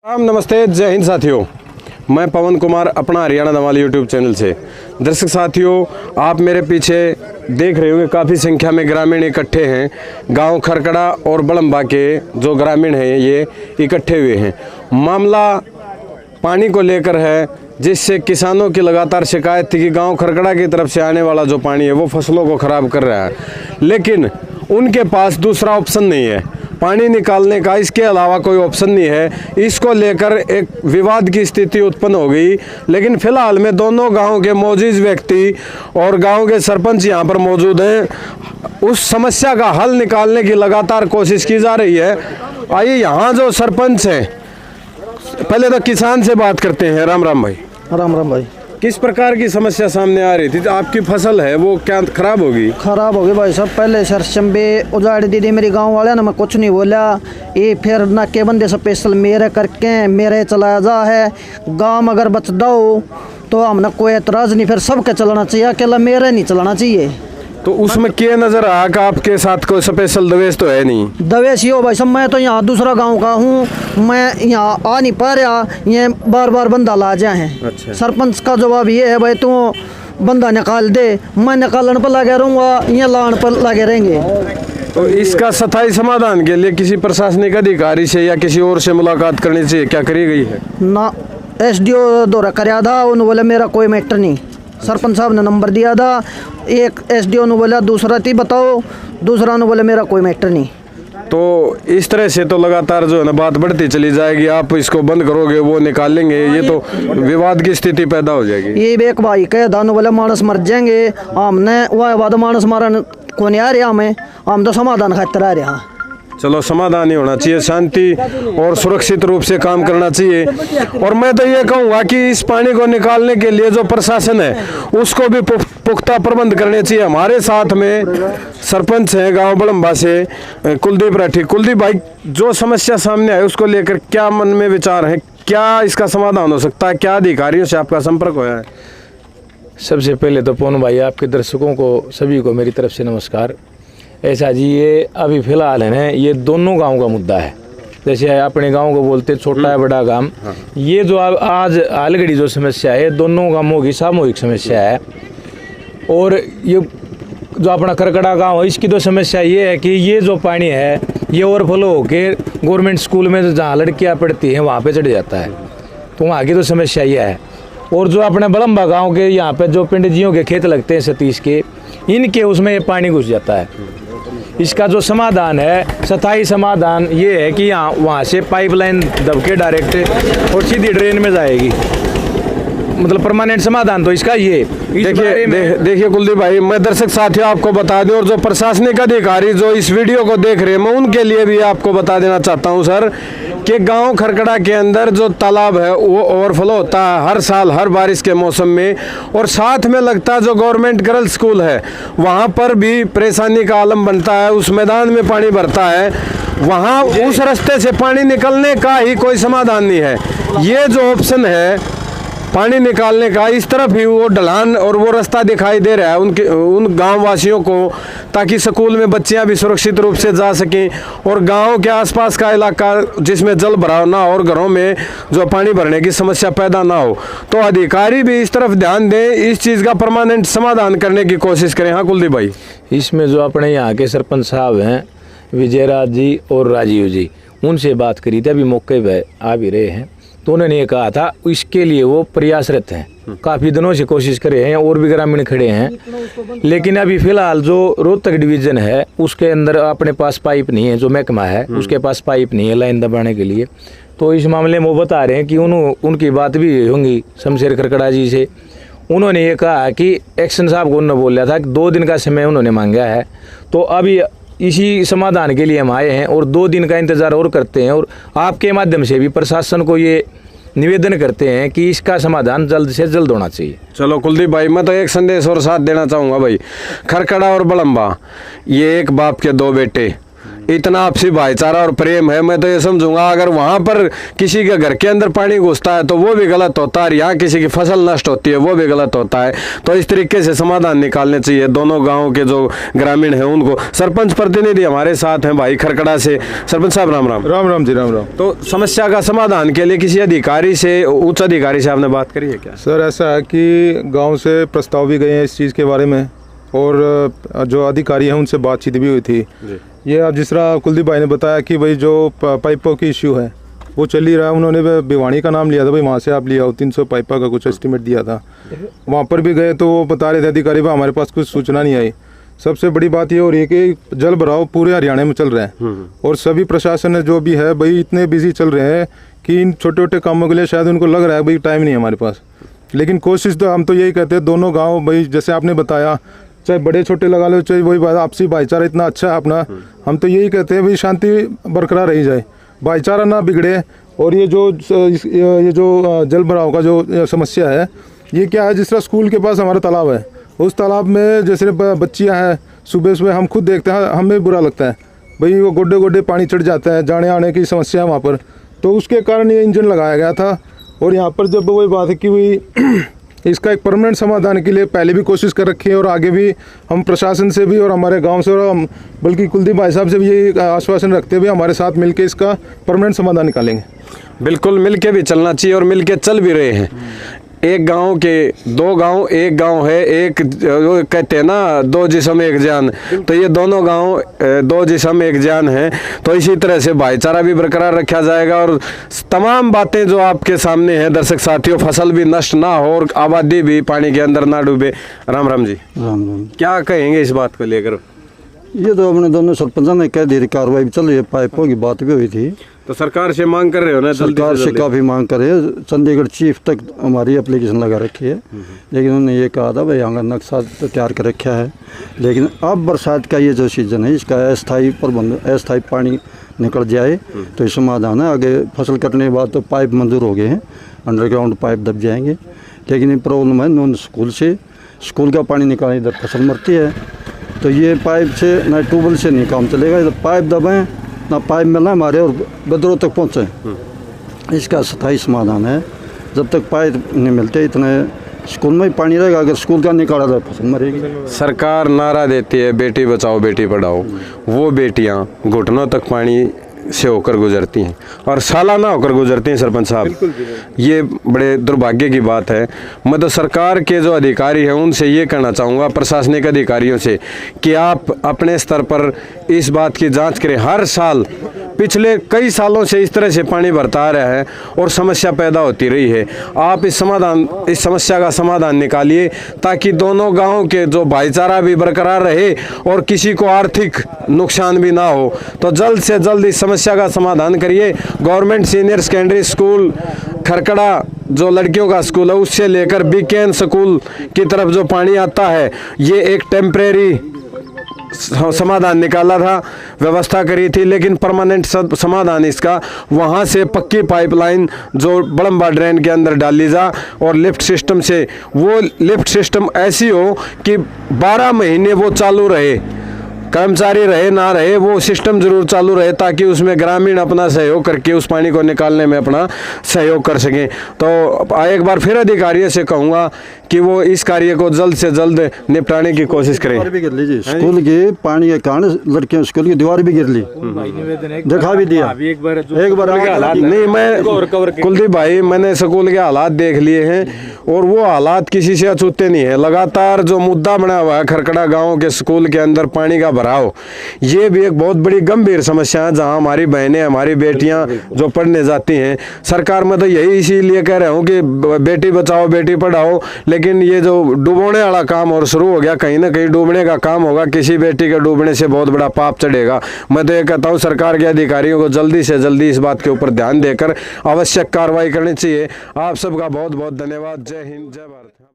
राम नमस्ते, जय हिंद साथियों। मैं पवन कुमार अपना हरियाणा धमाल यूट्यूब चैनल से। दर्शक साथियों, आप मेरे पीछे देख रहे होंगे काफ़ी संख्या में ग्रामीण इकट्ठे हैं। गांव खरकड़ा और बड़म्बा के जो ग्रामीण हैं ये इकट्ठे हुए हैं। मामला पानी को लेकर है, जिससे किसानों की लगातार शिकायत थी कि गांव खरकड़ा की तरफ से आने वाला जो पानी है वो फसलों को ख़राब कर रहा है, लेकिन उनके पास दूसरा ऑप्शन नहीं है पानी निकालने का। इसके अलावा कोई ऑप्शन नहीं है। इसको लेकर एक विवाद की स्थिति उत्पन्न हो गई, लेकिन फिलहाल में दोनों गांव के मौजूद व्यक्ति और गांव के सरपंच यहां पर मौजूद हैं। उस समस्या का हल निकालने की लगातार कोशिश की जा रही है। आइए यहां जो सरपंच हैं, पहले तो किसान से बात करते हैं। राम राम भाई। राम राम भाई। किस प्रकार की समस्या सामने आ रही थी? आपकी फसल है वो क्या खराब होगी? खराब हो गई भाई साहब। पहले सरचंबे उजाड़ दी थी मेरी गांव वाले ने, मैं कुछ नहीं बोला। ये फिर नाके बंदे स्पेशल मेरे करके मेरे चलाया जा है। गांव अगर बच दो तो हमने कोई एतराज़ नहीं, फिर सबके चलाना चाहिए, अकेला मेरे नहीं चलाना चाहिए। तो उसमें क्या नजर आया कि आपके साथ कोई स्पेशल दवेश तो है नहीं? दवेश यो भाई साहब, मैं तो यहाँ दूसरा गांव का हूँ, मैं यहाँ आ नहीं पा रहा। ये बार बार बंदा ला जाए हैं। अच्छा। सरपंच का जवाब ये है भाई तू बंदा निकाल दे, मैं निकालने पर लगे रहूँगा, ये लाने पर लगे रहेंगे। तो इसका स्थायी समाधान के लिए किसी प्रशासनिक अधिकारी से या किसी और से मुलाकात करनी चाहिए, क्या करी गई है? ना एसडीओ दौरा कराया था, उन्होंने बोला मेरा कोई मैटर नहीं। सरपंच साहब ने नंबर दिया था, एक एसडीओ ने बोला दूसरा थी बताओ, दूसरा ने बोला मेरा कोई मैटर नहीं। तो इस तरह से तो लगातार जो है ना बात बढ़ती चली जाएगी। आप इसको बंद करोगे वो निकालेंगे, ये तो विवाद की स्थिति पैदा हो जाएगी। ये भी एक भाई कह था, बोला मानस मर जाएंगे, हमने वह बाद मानस मारन को नहीं आ रहा, हमें हम तो समाधान खातिर आ रहा। चलो, समाधान ही होना चाहिए, शांति और सुरक्षित रूप से काम करना चाहिए। और मैं तो ये कहूँगा कि इस पानी को निकालने के लिए जो प्रशासन है उसको भी पुख्ता प्रबंध करने चाहिए। हमारे साथ में सरपंच हैं गांव बड़म्बा से, कुलदीप राठी। कुलदीप भाई, जो समस्या सामने आई उसको लेकर क्या मन में विचार है? क्या इसका समाधान हो सकता है? क्या अधिकारियों से आपका संपर्क हुआ है? सबसे पहले तो पवन भाई, आपके दर्शकों को सभी को मेरी तरफ से नमस्कार। ऐसा जी, ये अभी फिलहाल है ना, ये दोनों गांव का मुद्दा है। जैसे अपने गांव को बोलते छोटा है बड़ा गांव, ये जो आज हालगड़ी जो समस्या है दोनों गांवों की सामूहिक समस्या है। और ये जो अपना खरकड़ा गांव है, इसकी तो समस्या ये है कि ये जो पानी है ये ओवरफ्लो होके गवर्नमेंट स्कूल में जहाँ लड़कियाँ पढ़ती हैं वहाँ पे चढ़ जाता है, तो वहाँ की तो समस्या ये है। और जो अपने बड़म्बा गाँव के यहाँ पे जो पिंडजियों के खेत लगते हैं सतीश के, इनके उसमें ये पानी घुस जाता है। इसका जो समाधान है, स्थायी समाधान ये है कि यहाँ वहाँ से पाइपलाइन दब के डायरेक्ट और सीधी ड्रेन में जाएगी। मतलब परमानेंट समाधान तो इसका ये। देखिए कुलदीप भाई, मैं दर्शक साथियों आपको बता दूं, और जो प्रशासनिक अधिकारी जो इस वीडियो को देख रहे हैं, मैं उनके लिए भी आपको बता देना चाहता हूं सर कि गांव खरकड़ा के अंदर जो तालाब है वो ओवरफ्लो होता है हर साल, हर बारिश के मौसम में। और साथ में लगता है जो गवर्नमेंट गर्ल्स स्कूल है वहाँ पर भी परेशानी का आलम बनता है। उस मैदान में पानी भरता है, वहाँ उस रास्ते से पानी निकलने का ही कोई समाधान नहीं है। ये जो ऑप्शन है पानी निकालने का, इस तरफ ही वो ढलान और वो रास्ता दिखाई दे रहा है उन गांव वासियों को, ताकि स्कूल में बच्चियां भी सुरक्षित रूप से जा सकें और गांव के आसपास का इलाका जिसमें जल भराव ना हो और घरों में जो पानी भरने की समस्या पैदा ना हो। तो अधिकारी भी इस तरफ ध्यान दें, इस चीज़ का परमानेंट समाधान करने की कोशिश करें। हाँ कुलदीप भाई। इसमें जो अपने यहाँ के सरपंच साहब हैं विजयराज जी और राजीव जी, उनसे बात करी थी, अभी मौके पर आ भी रहे हैं, तो उन्होंने ये कहा था इसके लिए वो प्रयासरत हैं, काफ़ी दिनों से कोशिश करे हैं और भी ग्रामीण खड़े हैं। लेकिन अभी फिलहाल जो रोहतक डिवीज़न है उसके अंदर अपने पास पाइप नहीं है, जो महकमा है उसके पास पाइप नहीं है लाइन दबाने के लिए। तो इस मामले में वो बता रहे हैं कि उनकी बात भी होंगी शमशेर खरकड़ा जी से। उन्होंने ये कहा कि एक्शन साहब को उन्होंने बोला था कि 2 दिन का समय उन्होंने मांगा है। तो अभी इसी समाधान के लिए हम आए हैं और 2 दिन का इंतज़ार और करते हैं। और आपके माध्यम से भी प्रशासन को ये निवेदन करते हैं कि इसका समाधान जल्द से जल्द होना चाहिए। चलो कुलदीप भाई, मैं तो एक संदेश और साथ देना चाहूँगा भाई। खरकड़ा और बड़म्बा ये एक बाप के 2 बेटे, इतना आपसी भाईचारा और प्रेम है, मैं तो ये समझूंगा अगर वहां पर किसी के घर के अंदर पानी घुसता है तो वो भी गलत होता है, यहाँ किसी की फसल नष्ट होती है वो भी गलत होता है। तो इस तरीके से समाधान निकालने चाहिए दोनों गाँव के जो ग्रामीण है उनको। सरपंच प्रतिनिधि हमारे साथ हैं भाई खरकड़ा से। सरपंच साहब राम राम। राम राम जी, राम राम। तो समस्या का समाधान के लिए किसी अधिकारी से, उच्च अधिकारी से आपने बात करी है क्या? सर ऐसा है कि गांव से प्रस्ताव भी गए हैं इस चीज़ के बारे में, और जो अधिकारी हैं उनसे बातचीत भी हुई थी। ये अब जिस तरह कुलदीप भाई ने बताया कि भाई जो पाइपों की इश्यू है वो चल ही रहा है। उन्होंने भिवानी का नाम लिया था, भाई वहाँ से आप लिया हो, 300 पाइपों का कुछ एस्टिमेट दिया था। वहाँ पर भी गए तो वो बता रहे थे अधिकारी, भाई हमारे पास कुछ सूचना नहीं आई। सबसे बड़ी बात ये हो रही है कि जल भराव पूरे हरियाणा में चल रहे हैं, और सभी प्रशासन जो भी है भाई इतने बिजी चल रहे हैं कि इन छोटे छोटे कामों के लिए शायद उनको लग रहा है भाई टाइम नहीं है हमारे पास। लेकिन कोशिश तो हम तो यही कहते हैं, दोनों गाँव भाई जैसे आपने बताया, चाहे बड़े छोटे लगा लो, चाहे वही आपसी भाईचारा इतना अच्छा है अपना, हम तो यही कहते हैं भाई शांति बरकरार रही जाए, भाईचारा ना बिगड़े। और ये जो जल भराव का जो समस्या है, ये क्या है, जिस तरह स्कूल के पास हमारा तालाब है, उस तालाब में जैसे बच्चियां हैं, सुबह सुबह हम खुद देखते हैं, हमें बुरा लगता है भाई, वो गोड्डे गोड्डे पानी चढ़ जाता है, जाने आने की समस्या है वहाँ पर। तो उसके कारण ये इंजन लगाया गया था। और यहाँ पर जब वही बात है कि वही इसका एक परमानेंट समाधान के लिए पहले भी कोशिश कर रखी है, और आगे भी हम प्रशासन से भी और हमारे गांव से, और हम बल्कि कुलदीप भाई साहब से भी यही आश्वासन रखते हुए हमारे साथ मिलकर इसका परमानेंट समाधान निकालेंगे। बिल्कुल मिलके भी चलना चाहिए और मिलके चल भी रहे हैं। एक गांव के दो गांव, एक गांव है, एक वो कहते हैं ना दो जिस्म एक जान, तो ये दोनों गांव दो जिस्म एक जान है। तो इसी तरह से भाईचारा भी बरकरार रखा जाएगा, और तमाम बातें जो आपके सामने हैं दर्शक साथियों, फसल भी नष्ट ना हो और आबादी भी पानी के अंदर ना डूबे। राम राम जी। राम राम। क्या कहेंगे इस बात को लेकर? ये तो अपने दोनों सरपंचों ने कह दी, कार्रवाई भी चल रही है, पाइपों की बात भी हुई थी। तो सरकार से मांग कर रहे हो ना? सरकार से काफ़ी मांग कर रहे हैं, चंडीगढ़ चीफ तक हमारी एप्लीकेशन लगा रखी है, लेकिन उन्होंने ये कहा था भाई यहाँ का नक्शा तो तैयार कर रखा है, लेकिन अब बरसात का ये जो सीजन है इसका अस्थायी प्रबंध, अस्थायी पानी निकल जाए तो ये समाधान है। आगे फसल कटने के बाद तो पाइप मंजूर हो गए हैं, अंडरग्राउंड पाइप दब जाएंगे, लेकिन ये प्रॉब्लम है नॉन स्कूल से, स्कूल का पानी निकालने इधर फसल मरती है, तो ये पाइप से ना ट्यूबवेल से नहीं काम चलेगा, इधर पाइप दबाएँ ना पाइप मिलना हमारे और गदरों तक पहुँचे। इसका स्थायी समाधान है, जब तक पाइप नहीं मिलते इतने स्कूल में ही पानी रहेगा, अगर स्कूल का निकाला जाए फसल मरेगी। सरकार नारा देती है बेटी बचाओ बेटी पढ़ाओ, वो बेटियां घुटनों तक पानी से होकर गुजरती हैं और सालाना होकर गुजरती हैं। सरपंच साहब, ये बड़े दुर्भाग्य की बात है। मैं तो सरकार के जो अधिकारी हैं उनसे ये कहना चाहूँगा, प्रशासनिक अधिकारियों से, कि आप अपने स्तर पर इस बात की जांच करें। हर साल पिछले कई सालों से इस तरह से पानी भरता आ रहा है और समस्या पैदा होती रही है। आप इस समस्या का समाधान निकालिए, ताकि दोनों गाँव के जो भाईचारा भी बरकरार रहे और किसी को आर्थिक नुकसान भी ना हो। तो जल्द से जल्द इस समस्या का समाधान करिए। Government senior secondary school Kharkara जो लड़कियों का स्कूल है, उससे लेकर बीकेन स्कूल की तरफ जो पानी आता है, ये एक टेम्परेरी समाधान निकाला था, व्यवस्था करी थी, लेकिन परमानेंट समाधान इसका वहाँ से पक्की पाइपलाइन जो बड़म्बा ड्रेन के अंदर डाली जा, और लिफ्ट सिस्टम से, वो लिफ्ट सिस्टम ऐसी हो कि 12 महीने वो चालू रहे, कर्मचारी रहे ना रहे, वो सिस्टम जरूर चालू रहे, ताकि उसमें ग्रामीण अपना सहयोग करके उस पानी को निकालने में अपना सहयोग कर सकें। तो एक बार फिर अधिकारियों से कहूँगा कि वो इस कार्य को जल्द से जल्द निपटाने की कोशिश करें। दीवार भी गिर ली जी, स्कूल के पानी के कारण लड़कियों स्कूल की दीवार भी गिर ली, दिखा भी दिया एक बार हालात नहीं, मैं कुलदीप भाई मैंने स्कूल के हालात देख लिए हैं, और वो हालात किसी से अछूते नहीं है। लगातार जो मुद्दा बना हुआ है खरकड़ा गाँव के स्कूल के अंदर पानी का भराव, ये भी एक बहुत बड़ी गंभीर समस्या है, जहाँ हमारी बहनें, हमारी बेटियां जो पढ़ने जाती हैं। सरकार में तो यही इसीलिए कह रहा हूँ कि बेटी बचाओ बेटी पढ़ाओ, लेकिन ये जो डूबोने वाला काम और शुरू हो गया, कहीं ना कहीं डूबने का काम होगा, किसी बेटी के डूबने से बहुत बड़ा पाप चढ़ेगा। मैं तो ये कहता हूँ सरकार के अधिकारियों को जल्दी से जल्दी इस बात के ऊपर ध्यान देकर आवश्यक कार्रवाई करनी चाहिए। आप सबका बहुत बहुत धन्यवाद। जय हिंद, जय भारत।